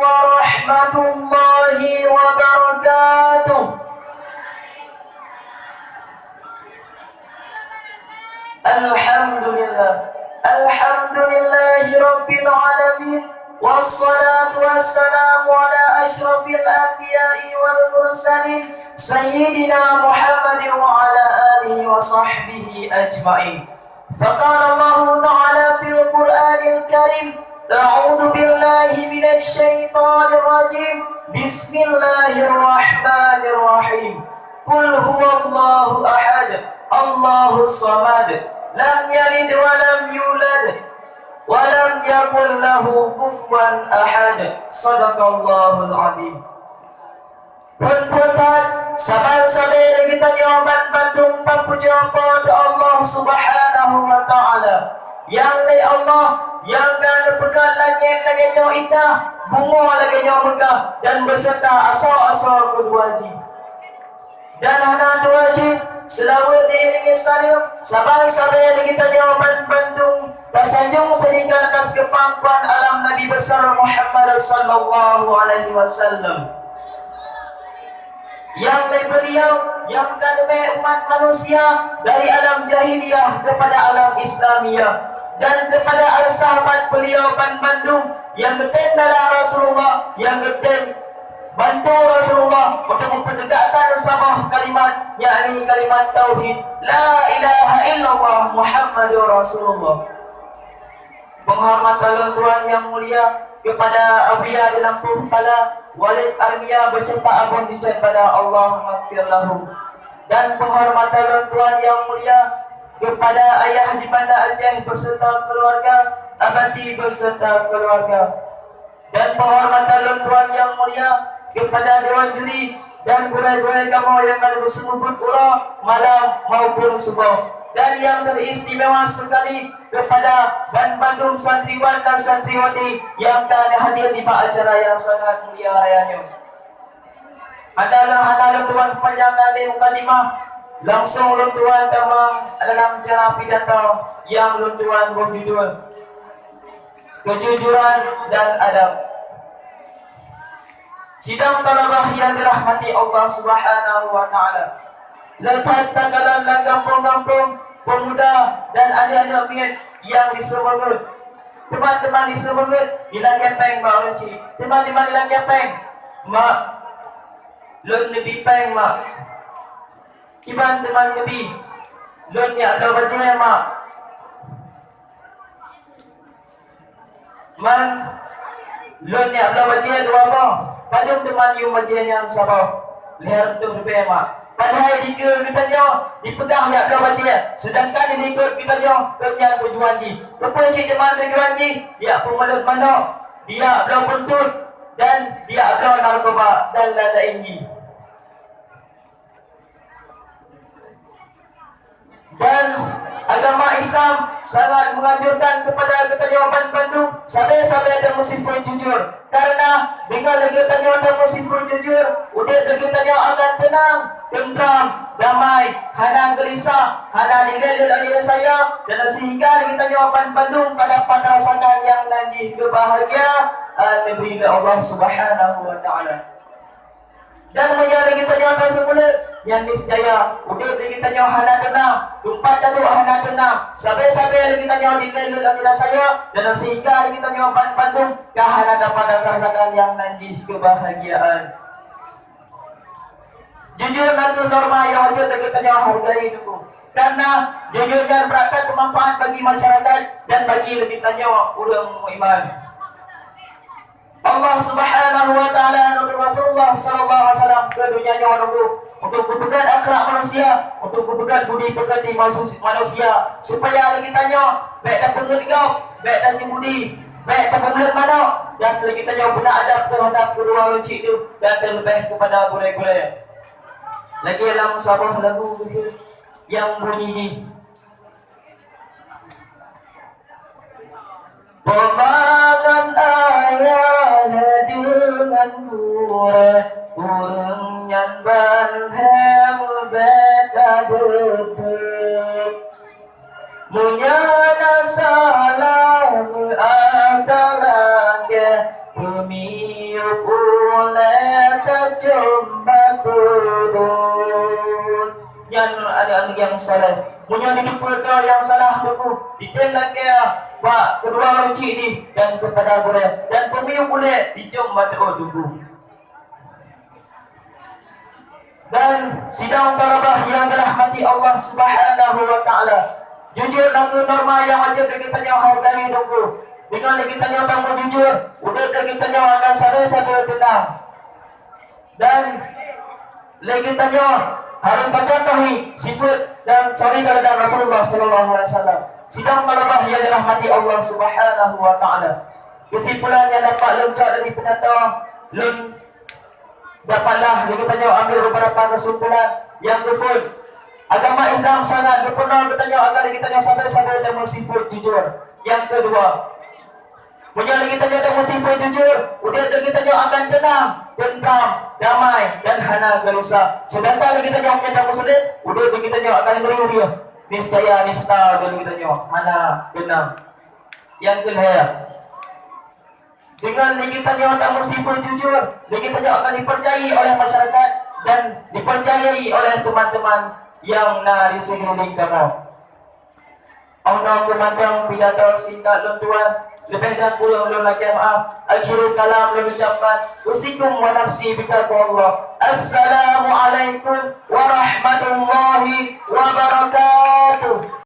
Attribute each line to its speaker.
Speaker 1: warahmatullahi wabarakatuh. Alhamdulillah, alhamdulillahi rabbil alamin, wassalatu wassalamu ala ashrafil anbiya'i wal mursalin, sayyidina Muhammadin wa ala alihi wa sahbihi ajma'in. Faqala Allah ta'ala fil Qur'anil Karim, a'udzu billahi minasy syaithanir rajim, bismillahirrahmanirrahim. Qul huwallahu ahad, Allahus samad, lam yalid wa lam yulad wa lam yakul lahu kufuwan ahad. Shadaqallahul azim. Punten sabar-sabar kita jawaban Bandung tak puja pada Allah Subhanahu wa taala. Yang lai Allah yang kan pegang langit lagi nyo indah, bunga lagi nyo megah, dan beserta asal-asal kedua ji. Dan hana dua ji selalu diiringi salim sabar-sabar kita jawaban Bandung tersanjung sedikit atas kepangkuan alam Nabi besar Muhammad sallallahu alaihi wasallam. Yang lain beliau yang kadang umat manusia dari alam jahiliyah kepada alam Islamiyah, dan kepada sahabat beliau Bandung yang ketem dalam Rasulullah, yang ketem bantu Rasulullah untuk mempertegakkan sabah kalimat, yakni kalimat tauhid la ilaha illallah Muhammadur Rasulullah. Penghormatan Tuhan yang mulia kepada Abiya di Lampung pada Walid Armia beserta abang dicat pada Allah maghfirlahu, dan penghormatan Tuhan yang mulia kepada ayah di Banda Aceh beserta keluarga, abadi beserta keluarga, dan penghormatan Tuhan yang mulia kepada Dewan Juri dan gurai-gurai kamu yang kali bersembut ura malam maupun subuh, dan yang teristimewa sekali kepada Bandung santriwan dan santriwati yang telah hadir di acara yang sangat mulia rayanya. Adalah Tuhan panjangkan di mukadimah langsung Tuhan tamang dalam cara pidato yang Tuhan berjudul kejujuran dan adab. Sidang talabah yang dirahmati Allah Subhanahu wa taala. Letak takalan kampung-kampung pemuda dan adik-adik miat yang disemangat, teman-teman disemangat hilang kepeng mak orang cik, teman-teman hilang kepeng mak lon lebih peng mak, teman-teman lebih lon yang ada baca mak man lon yang ada baca dua apa pada teman yang baca yang sabar leher tu lebih mak. Padahal jika kita jauh dipegang oleh abdah baca, sedangkan dia ikut kita jauh kenyang berjuang ji. Kepada cik teman berjuang ji, dia pemulut manok, dia abdah buntut, dan dia abdah narkoba dan lain-lain ji. Dan agama Islam sangat menganjurkan kepada kita jawaban Bandung sampai-sampai ada musifun jujur. Karena dengan kita jawaban musifun jujur, udah kita jawab akan tenang, tentram, damai, hana gelisah, hana dilelil oleh saya, dan sehingga kita jawaban Bandung dapat rasakan yang nanti kebahagiaan negeri Allah Subhanahu wa taala. Dan menjadi kita jawab semula yang niscaya udah kita jawab hana tenang, tempat dulu hana tenang, sampai-sampai kita jawab dilelil oleh saya, dan sehingga kita jawab Bandung hana dapat rasakan yang nanti kebahagiaan. Jujur nanti norma yang wajib kita jawab hargai dulu. Karena jujur dan berangkat bermanfaat bagi masyarakat dan bagi lebih tanya orang iman. Allah Subhanahu wa taala Nabi Rasulullah sallallahu alaihi wasallam ke dunia untuk kupegat akhlak manusia, untuk kupegat budi pekerti manusia, supaya lagi tanya baik dan pengertian, baik dan budi, baik dan pemulut mana, dan lagi tanya guna adab terhadap kedua loncik itu, dan terlebih kepada burai-burai. Lagi dalam sebuah lagu yang bunyi ni, pemakan ayah dengan murah urang yang balhem beta detek munyana salam antara ke Tumiyo pula terjumpa turun. Yang ada yang salah. Punya di kau yang salah tuku. Ditendang kaya Pak kedua orang cik ni dan kepada boleh dan tumiyo boleh dijumpa tuku. Dan sidang talabah yang dirahmati Allah Subhanahu wa taala. Jujur lagu norma yang wajib kita hargai dulu. Dengan kita tamu jujur, udah kita akan sadar tenang. Dan lagi tanya harus mencontohi sifat dan sorry kepada Rasulullah sallallahu alaihi wasallam. Sidang talabah yang dirahmati Allah Subhanahu wa taala. Kesimpulan yang dapat loncat dari penata dapatlah kita tanya ambil beberapa kesimpulan yang kefun. Agama Islam sangat berpenuh bertanya agar kita sampai-sampai dan bersifat jujur. Yang kedua, punya kita dan bersifat jujur, udah kita akan tenang, tentram, damai dan hana gerusa. Sedangkan kita menyatakan muslim, udah kita akan meriah, niscaya nista dan kita mana tenang. Yang kedua, dengan kita yang bersifat jujur, kita akan dipercayai oleh masyarakat dan dipercayai oleh teman-teman yang di sekeliling kamu. Allah memandang pidato singkat tuan, lebih dan kurang lagi maaf. Akhirul kalam mengucapkan usikum wa nafsi bitaqwallah. Assalamualaikum warahmatullahi wabarakatuh.